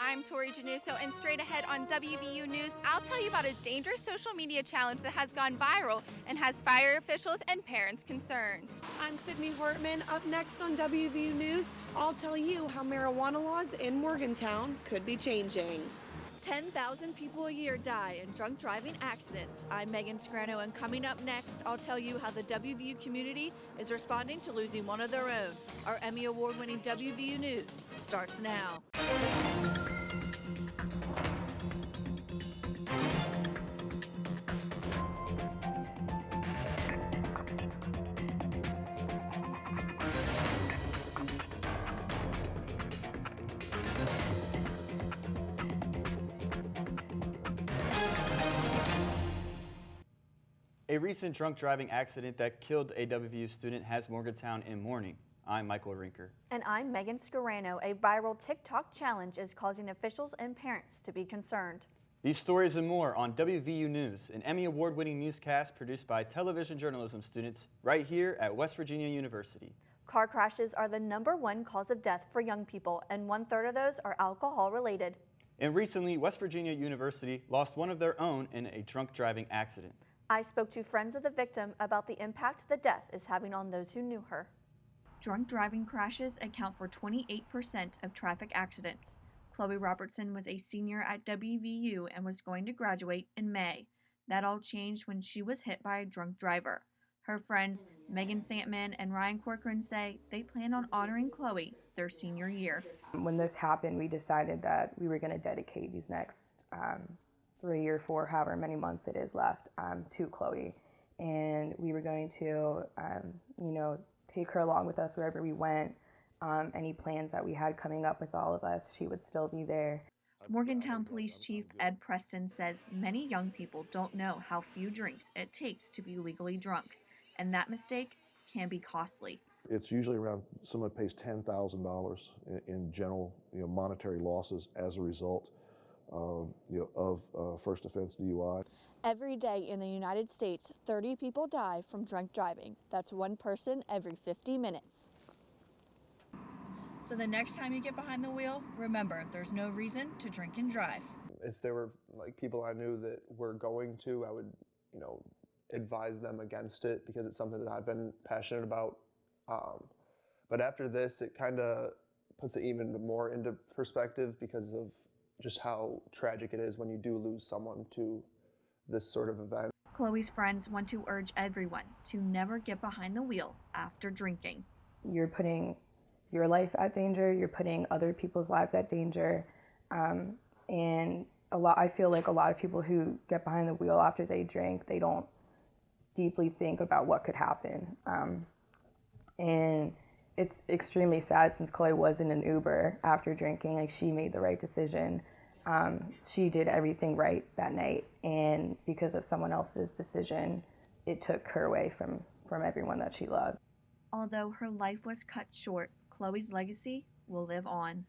I'm Tori Januso, and straight ahead on WVU News, I'll tell you about a dangerous social media challenge that has gone viral and has fire officials and parents concerned. I'm Sydney Hartman. Up next on WVU News, I'll tell you how marijuana laws in Morgantown could be changing. 10,000 people a year die in drunk driving accidents. I'm Megan Scrano, and coming up next, I'll tell you how the WVU community is responding to losing one of their own. Our Emmy Award-winning WVU News starts now. A recent drunk driving accident that killed a WVU student has Morgantown in mourning. I'm Michael Rinker. And I'm Megan Scarano. A viral TikTok challenge is causing officials and parents to be concerned. These stories and more on WVU News, an Emmy Award-winning newscast produced by television journalism students right here at West Virginia University. Car crashes are the #1 cause of death for young people, and 1/3 of those are alcohol-related. And recently, West Virginia University lost one of their own in a drunk driving accident. I spoke to friends of the victim about the impact the death is having on those who knew her. Drunk driving crashes account for 28% of traffic accidents. Chloe Robertson was a senior at WVU and was going to graduate in May. That all changed when she was hit by a drunk driver. Her friends Megan Santman and Ryan Corcoran say they plan on honoring Chloe their senior year. When this happened, we decided that we were going to dedicate these next 3 or 4, however many months it is left, to Chloe. And we were going to, take her along with us wherever we went. Any plans that we had coming up with all of us, she would still be there. Morgantown Police Chief Ed Preston says many young people don't know how few drinks it takes to be legally drunk, and that mistake can be costly. It's usually around, someone pays $10,000 in general, monetary losses as a result of first offense DUI. Every day in the United States, 30 people die from drunk driving. That's one person every 50 minutes. So the next time you get behind the wheel, remember, there's no reason to drink and drive. If there were people I knew that were going to, I would, advise them against it because it's something that I've been passionate about. But after this, it kind of puts it even more into perspective because of just how tragic it is when you do lose someone to this sort of event. Chloe's friends want to urge everyone to never get behind the wheel after drinking. You're putting your life at danger, you're putting other people's lives at danger, and I feel like a lot of people who get behind the wheel after they drink, they don't deeply think about what could happen. And it's extremely sad since Chloe was in an Uber after drinking. She made the right decision. She did everything right that night, and because of someone else's decision, it took her away from everyone that she loved. Although her life was cut short, Chloe's legacy will live on.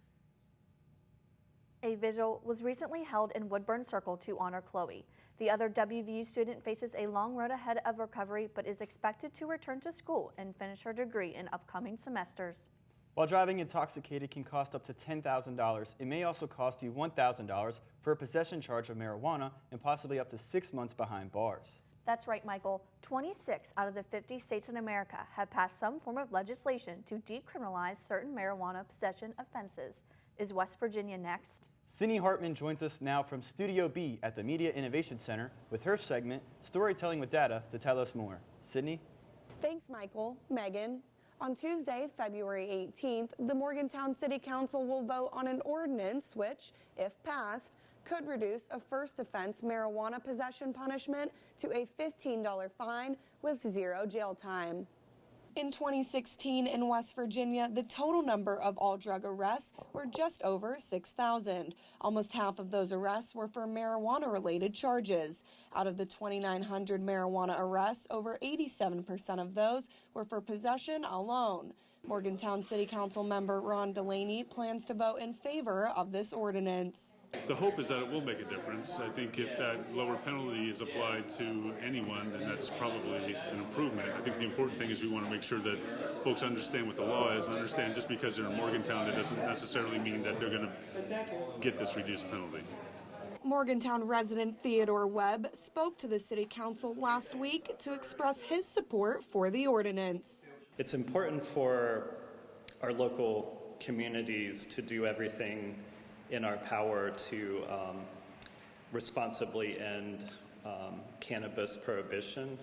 A vigil was recently held in Woodburn Circle to honor Chloe. The other WVU student faces a long road ahead of recovery, but is expected to return to school and finish her degree in upcoming semesters. While driving intoxicated can cost up to $10,000, it may also cost you $1,000 for a possession charge of marijuana and possibly up to 6 months behind bars. That's right, Michael. 26 out of the 50 states in America have passed some form of legislation to decriminalize certain marijuana possession offenses. Is West Virginia next? Sydney Hartman joins us now from Studio B at the Media Innovation Center with her segment, Storytelling with Data, to tell us more. Sydney? Thanks, Michael. Megan. On Tuesday, February 18th, the Morgantown City Council will vote on an ordinance which, if passed, could reduce a first offense marijuana possession punishment to a $15 fine with 0 jail time. In 2016 in West Virginia, the total number of all drug arrests were just over 6,000. Almost half of those arrests were for marijuana-related charges. Out of the 2,900 marijuana arrests, over 87% of those were for possession alone. Morgantown City Council member Ron Delaney plans to vote in favor of this ordinance. The hope is that it will make a difference. I think if that lower penalty is applied to anyone, then that's probably an improvement. I think the important thing is we want to make sure that folks understand what the law is and understand just because they're in Morgantown, that doesn't necessarily mean that they're going to get this reduced penalty. Morgantown resident Theodore Webb spoke to the City Council last week to express his support for the ordinance. It's important for our local communities to do everything in our power to responsibly end cannabis prohibition.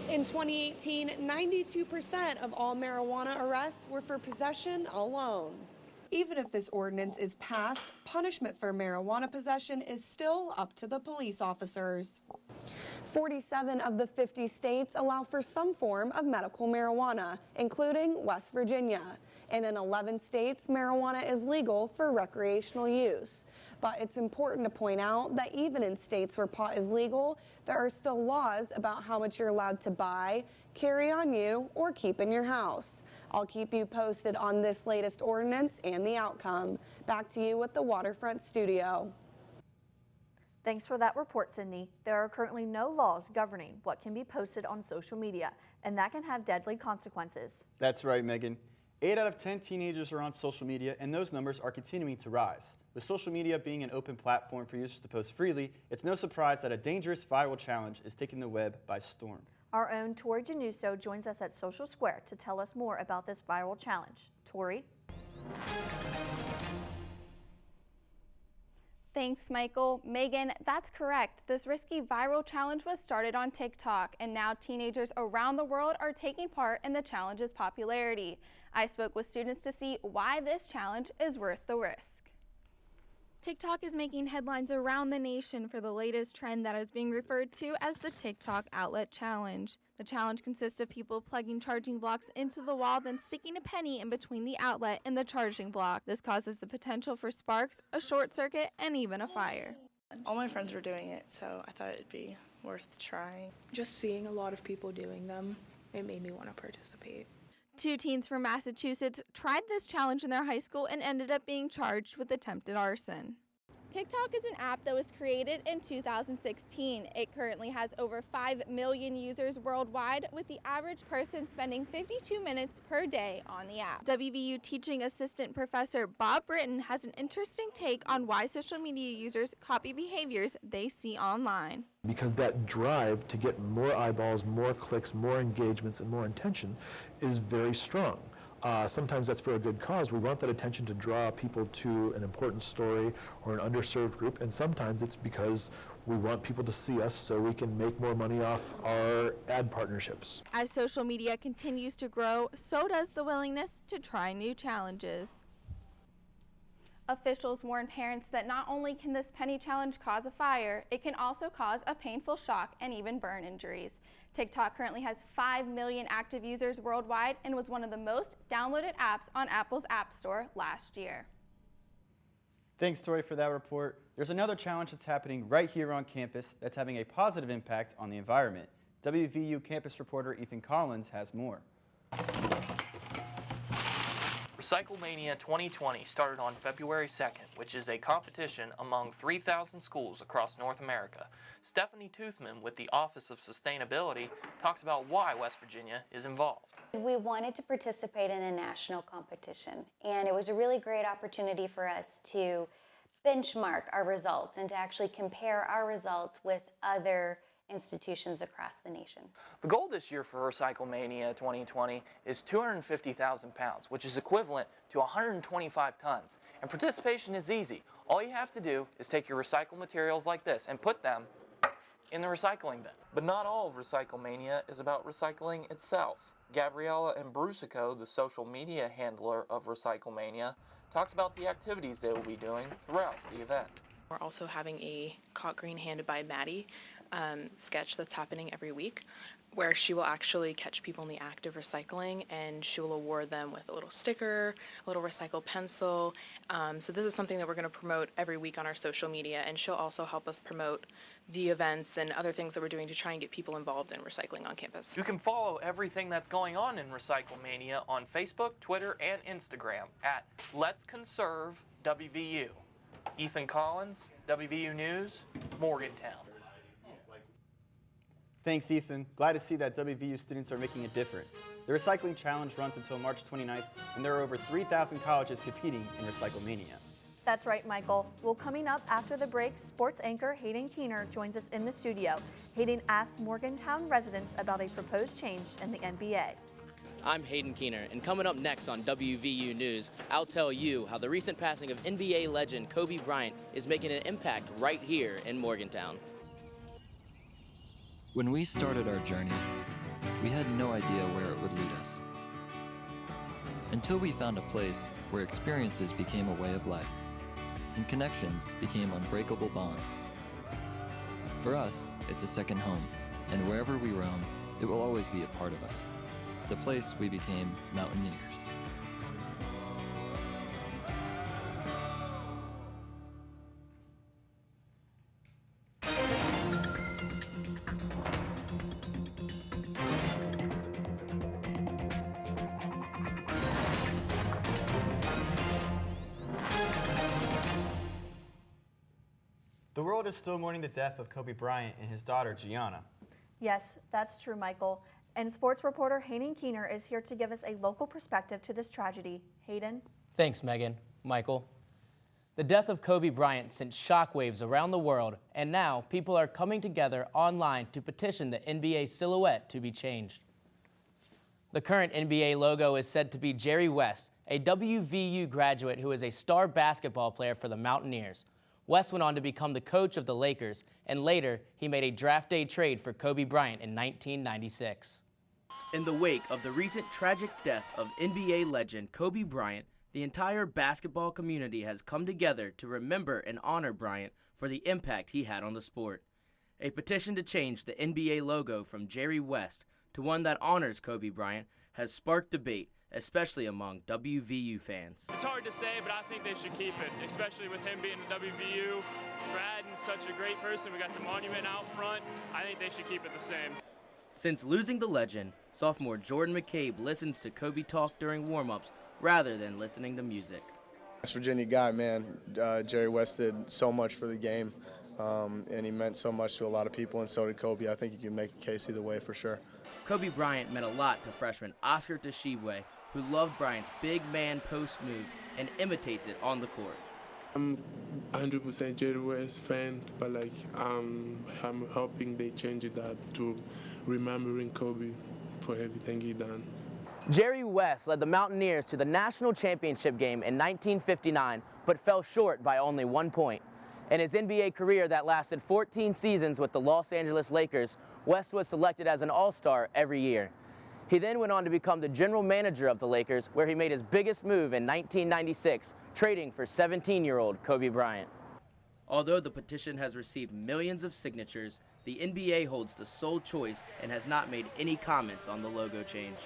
In 2018, 92% of all marijuana arrests were for possession alone. Even if this ordinance is passed, punishment for marijuana possession is still up to the police officers. 47 of the 50 states allow for some form of medical marijuana, including West Virginia. And in 11 states, marijuana is legal for recreational use. But it's important to point out that even in states where pot is legal, there are still laws about how much you're allowed to buy, carry on you, or keep in your house. I'll keep you posted on this latest ordinance and the outcome. Back to you at the Waterfront Studio. Thanks for that report, Sydney. There are currently no laws governing what can be posted on social media, and that can have deadly consequences. That's right, Megan. 8 out of 10 teenagers are on social media, and those numbers are continuing to rise. With social media being an open platform for users to post freely, it's no surprise that a dangerous viral challenge is taking the web by storm. Our own Tori Januso joins us at Social Square to tell us more about this viral challenge. Tori? Thanks, Michael. Megan, that's correct. This risky viral challenge was started on TikTok, and now teenagers around the world are taking part in the challenge's popularity. I spoke with students to see why this challenge is worth the risk. TikTok is making headlines around the nation for the latest trend that is being referred to as the TikTok Outlet Challenge. The challenge consists of people plugging charging blocks into the wall, then sticking a penny in between the outlet and the charging block. This causes the potential for sparks, a short circuit, and even a fire. All my friends were doing it, so I thought it'd be worth trying. Just seeing a lot of people doing them, it made me want to participate. 2 teens from Massachusetts tried this challenge in their high school and ended up being charged with attempted arson. TikTok is an app that was created in 2016. It currently has over 5 million users worldwide, with the average person spending 52 minutes per day on the app. WVU teaching assistant professor Bob Britton has an interesting take on why social media users copy behaviors they see online. Because that drive to get more eyeballs, more clicks, more engagements, and more attention is very strong. Sometimes that's for a good cause. We want that attention to draw people to an important story or an underserved group, and sometimes it's because we want people to see us so we can make more money off our ad partnerships. As social media continues to grow, so does the willingness to try new challenges. Officials warn parents that not only can this penny challenge cause a fire, it can also cause a painful shock and even burn injuries. TikTok currently has 5 million active users worldwide and was one of the most downloaded apps on Apple's App Store last year. Thanks, Tori, for that report. There's another challenge that's happening right here on campus that's having a positive impact on the environment. WVU campus reporter Ethan Collins has more. Recyclemania 2020 started on February 2nd, which is a competition among 3,000 schools across North America. Stephanie Toothman with the Office of Sustainability talks about why West Virginia is involved. We wanted to participate in a national competition, and it was a really great opportunity for us to benchmark our results and to actually compare our results with other institutions across the nation. The goal this year for Recyclemania 2020 is 250,000 pounds, which is equivalent to 125 tons. And participation is easy. All you have to do is take your recycled materials like this and put them in the recycling bin. But not all of Recyclemania is about recycling itself. Gabriella Ambrusico, the social media handler of Recyclemania, talks about the activities they will be doing throughout the event. We're also having a Caught Green Handed by Maddie sketch that's happening every week. where she will actually catch people in the act of recycling, and she will award them with a little sticker, a little recycled pencil. So this is something that we're going to promote every week on our social media, and she'll also help us promote the events and other things that we're doing to try and get people involved in recycling on campus. You can follow everything that's going on in Recycle Mania on Facebook, Twitter, and Instagram at Let's Conserve WVU. Ethan Collins, WVU News, Morgantown. Thanks, Ethan. Glad to see that WVU students are making a difference. The Recycling Challenge runs until March 29th, and there are over 3,000 colleges competing in Recycle Mania. That's right, Michael. Well, coming up after the break, sports anchor Hayden Keener joins us in the studio. Hayden asked Morgantown residents about a proposed change in the NBA. I'm Hayden Keener, and coming up next on WVU News, I'll tell you how the recent passing of NBA legend Kobe Bryant is making an impact right here in Morgantown. When we started our journey, we had no idea where it would lead us. Until we found a place where experiences became a way of life, and connections became unbreakable bonds. For us, it's a second home, and wherever we roam, it will always be a part of us. The place we became Mountaineers. The world is still mourning the death of Kobe Bryant and his daughter, Gianna. Yes, that's true, Michael. And sports reporter Hayden Keener is here to give us a local perspective to this tragedy. Hayden? Thanks, Megan. Michael? The death of Kobe Bryant sent shockwaves around the world, and now people are coming together online to petition the NBA silhouette to be changed. The current NBA logo is said to be Jerry West, a WVU graduate who is a star basketball player for the Mountaineers. West went on to become the coach of the Lakers, and later he made a draft day trade for Kobe Bryant in 1996. In the wake of the recent tragic death of NBA legend Kobe Bryant, the entire basketball community has come together to remember and honor Bryant for the impact he had on the sport. A petition to change the NBA logo from Jerry West to one that honors Kobe Bryant has sparked debate, especially among WVU fans. It's hard to say, but I think they should keep it, especially with him being the WVU grad and such a great person. We got the monument out front. I think they should keep it the same. Since losing the legend, sophomore Jordan McCabe listens to Kobe talk during warm-ups rather than listening to music. West Virginia guy, man. Jerry West did so much for the game, and he meant so much to a lot of people, and so did Kobe. I think you can make a case either way for sure. Kobe Bryant meant a lot to freshman Oscar Tshiebwe, who loved Bryant's big man post move and imitates it on the court. I'm 100% Jerry West fan, but I'm hoping they change it up to remembering Kobe for everything he done. Jerry West led the Mountaineers to the national championship game in 1959, but fell short by only 1 point. In his NBA career that lasted 14 seasons with the Los Angeles Lakers, West was selected as an All-Star every year. He then went on to become the general manager of the Lakers, where he made his biggest move in 1996, trading for 17-year-old Kobe Bryant. Although the petition has received millions of signatures, the NBA holds the sole choice and has not made any comments on the logo change.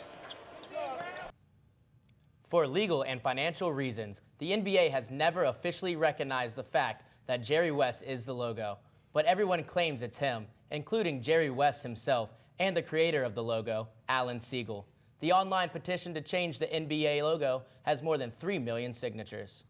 For legal and financial reasons, the NBA has never officially recognized the fact that Jerry West is the logo, but everyone claims it's him, including Jerry West himself and the creator of the logo, Alan Siegel. The online petition to change the NBA logo has more than 3 million signatures.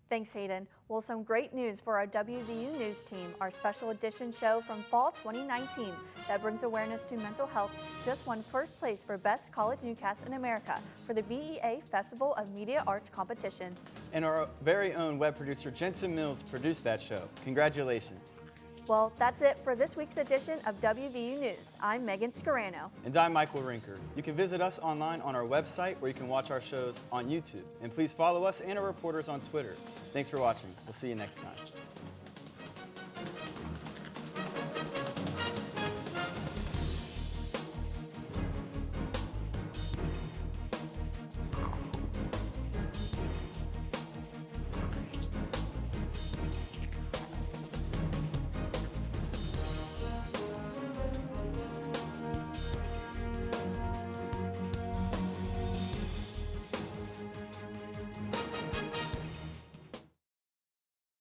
Thanks, Hayden. Well, some great news for our WVU News team. Our special edition show from fall 2019 that brings awareness to mental health just won first place for Best College Newscast in America for the BEA Festival of Media Arts competition. And our very own web producer, Jensen Mills, produced that show. Congratulations. Well, that's it for this week's edition of WVU News. I'm Megan Scarano. And I'm Michael Rinker. You can visit us online on our website, where you can watch our shows on YouTube. And please follow us and our reporters on Twitter. Thanks for watching. We'll see you next time.